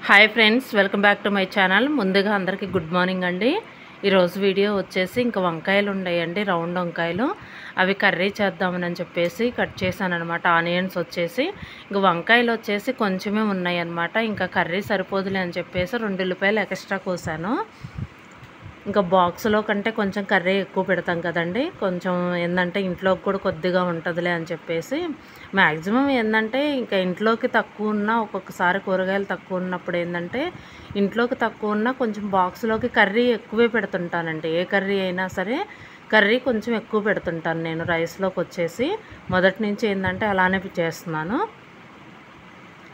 Hi friends, welcome back to my channel. ముందుగా అందరికీ good morning అండి. ఈరోజు వీడియో వచ్చేసి ఇంకా వంకాయలు ఉన్నాయండి, రౌండ్ వంకాయలు. అవి కర్రీ చేద్దామని చెప్పేసి కట్ చేశాను అనమాట. ఆనియన్స్ వచ్చేసి ఇంక వంకాయలు వచ్చేసి కొంచెమే ఉన్నాయి అనమాట. ఇంకా కర్రీ సరిపోదులే అని చెప్పేసి 2 ఉల్లిపాయలు ఎక్స్ట్రా కోసాను. ఇంకా బాక్స్లో కంటే కొంచెం కర్రీ ఎక్కువ పెడతాం కదండి, కొంచెం ఏంటంటే ఇంట్లోకి కూడా కొద్దిగా ఉంటుందిలే అని చెప్పేసి మ్యాక్సిమం ఏంటంటే ఇంకా ఇంట్లోకి తక్కువ ఉన్న, ఒక్కొక్కసారి కూరగాయలు తక్కువ ఉన్నప్పుడు ఏంటంటే ఇంట్లోకి తక్కువ ఉన్న కొంచెం బాక్స్లోకి కర్రీ ఎక్కువే పెడుతుంటానండి. ఏ కర్రీ అయినా సరే కర్రీ కొంచెం ఎక్కువ పెడుతుంటాను నేను రైస్లోకి వచ్చేసి. మొదటి నుంచి ఏంటంటే అలానే చేస్తున్నాను.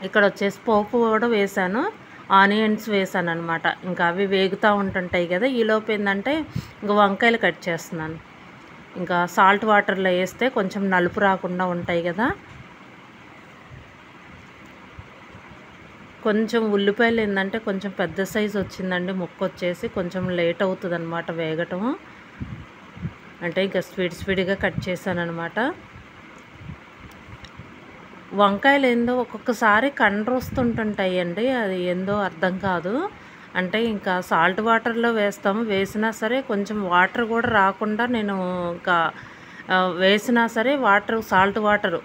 ఇక్కడ వచ్చేసి పోపు కూడా వేసాను, ఆనియన్స్ వేసాను అనమాట. ఇంకా అవి వేగుతూ ఉంటుంటాయి కదా, ఈలోపు ఏంటంటే ఇంకా వంకాయలు కట్ చేస్తున్నాను. ఇంకా సాల్ట్ వాటర్లో వేస్తే కొంచెం నలుపు రాకుండా ఉంటాయి కదా. కొంచెం ఉల్లిపాయలు ఏంటంటే కొంచెం పెద్ద సైజు వచ్చిందండి, ముక్క వచ్చేసి కొంచెం లేట్ అవుతుంది అనమాట వేగటం. అంటే ఇంకా స్పీడ్గా కట్ చేశాను అనమాట. వంకాయలు ఏందో ఒక్కొక్కసారి కండ్రు వస్తుంటుంటాయండి, అది ఏందో అర్థం కాదు. అంటే ఇంకా సాల్ట్ వాటర్లో వేస్తాము, వేసినా సరే కొంచెం వాటర్ కూడా రాకుండా నేను ఇంకా వేసినా సరే సాల్ట్ వాటర్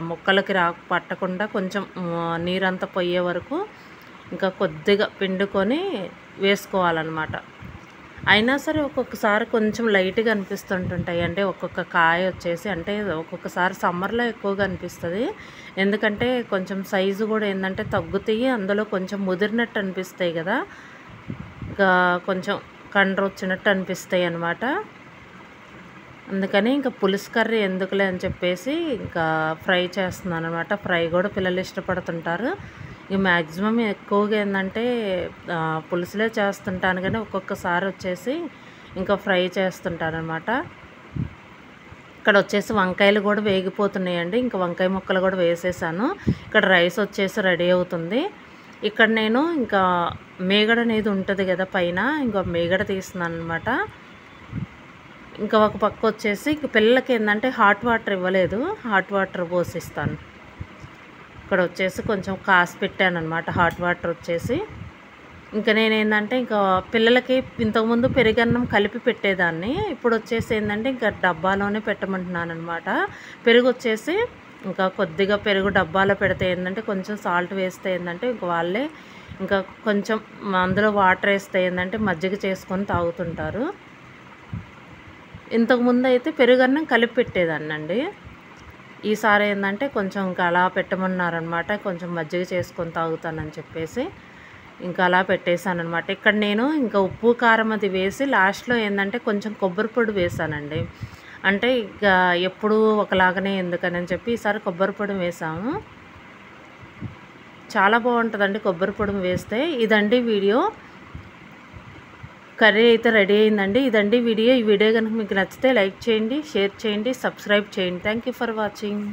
ముక్కలకి పట్టకుండా కొంచెం నీరంతా పోయే వరకు ఇంకా కొద్దిగా పిండుకొని వేసుకోవాలన్నమాట. అయినా సరే ఒక్కొక్కసారి కొంచెం లైట్గా అనిపిస్తుంటుంటాయి. అంటే ఒక్కొక్క కాయ వచ్చేసి అంటే ఒక్కొక్కసారి సమ్మర్లో ఎక్కువగా అనిపిస్తుంది, ఎందుకంటే కొంచెం సైజు కూడా ఏంటంటే తగ్గుతాయి, అందులో కొంచెం ముదిరినట్టు అనిపిస్తాయి కదా, ఇంకా కొంచెం కండ్రు వచ్చినట్టు అనిపిస్తాయి అన్నమాట. అందుకని ఇంకా పులుసు కర్రీ ఎందుకులే అని చెప్పేసి ఇంకా ఫ్రై చేస్తున్నాను అనమాట. ఫ్రై కూడా పిల్లలు ఇష్టపడుతుంటారు. ఇక మ్యాక్సిమం ఎక్కువగా ఏంటంటే పులుసులే చేస్తుంటాను, కానీ ఒక్కొక్కసారి వచ్చేసి ఇంకా ఫ్రై చేస్తుంటాను అనమాట. ఇక్కడ వచ్చేసి వంకాయలు కూడా వేగిపోతున్నాయండి. ఇంకా వంకాయ ముక్కలు కూడా వేసేసాను. ఇక్కడ రైస్ వచ్చేసి రెడీ అవుతుంది. ఇక్కడ నేను ఇంకా మేగడ అనేది ఉంటుంది కదా పైన, ఇంకా మేగడ తీస్తున్నాను అనమాట. ఇంకా ఒక పక్క వచ్చేసి పిల్లలకి ఏంటంటే హాట్ వాటర్ ఇవ్వలేదు, హాట్ వాటర్ పోసిస్తాను. ఇక్కడ వచ్చేసి కొంచెం కాసి పెట్టాను అనమాట హాట్ వాటర్ వచ్చేసి. ఇంకా నేనేంటంటే ఇంకా పిల్లలకి ఇంతకుముందు పెరుగన్నం కలిపి పెట్టేదాన్ని, ఇప్పుడు వచ్చేసి ఏంటంటే ఇంకా డబ్బాలోనే పెట్టమంటున్నాను అనమాట. పెరుగు వచ్చేసి ఇంకా కొద్దిగా పెరుగు డబ్బాలో పెడితే ఏంటంటే కొంచెం సాల్ట్ వేస్తే ఏంటంటే ఇంక వాళ్ళే ఇంకా కొంచెం అందులో వాటర్ వేస్తే ఏంటంటే మజ్జిగ చేసుకొని తాగుతుంటారు. ఇంతకుముందు అయితే పెరుగన్నం కలిపి పెట్టేదాన్ని అండి. ఈసారి ఏంటంటే కొంచెం ఇంకా అలా పెట్టమన్నారనమాట, కొంచెం మజ్జిగ చేసుకొని తాగుతానని చెప్పేసి ఇంకా అలా పెట్టేశాను అనమాట. ఇక్కడ నేను ఇంకా ఉప్పు కారం అది వేసి లాస్ట్లో ఏంటంటే కొంచెం కొబ్బరి పొడి వేసానండి. అంటే ఇక ఎప్పుడూ ఒకలాగానే ఎందుకని చెప్పి ఈసారి కొబ్బరి పొడి వేసాము. చాలా బాగుంటుందండి కొబ్బరి పొడి వేస్తే. ఇదండి వీడియో, కర్రీ అయితే రెడీ అయిందండి. ఇదండి వీడియో. ఈ వీడియో కనుక మీకు నచ్చితే లైక్ చేయండి, షేర్ చేయండి, సబ్స్క్రైబ్ చేయండి. Thank you for watching.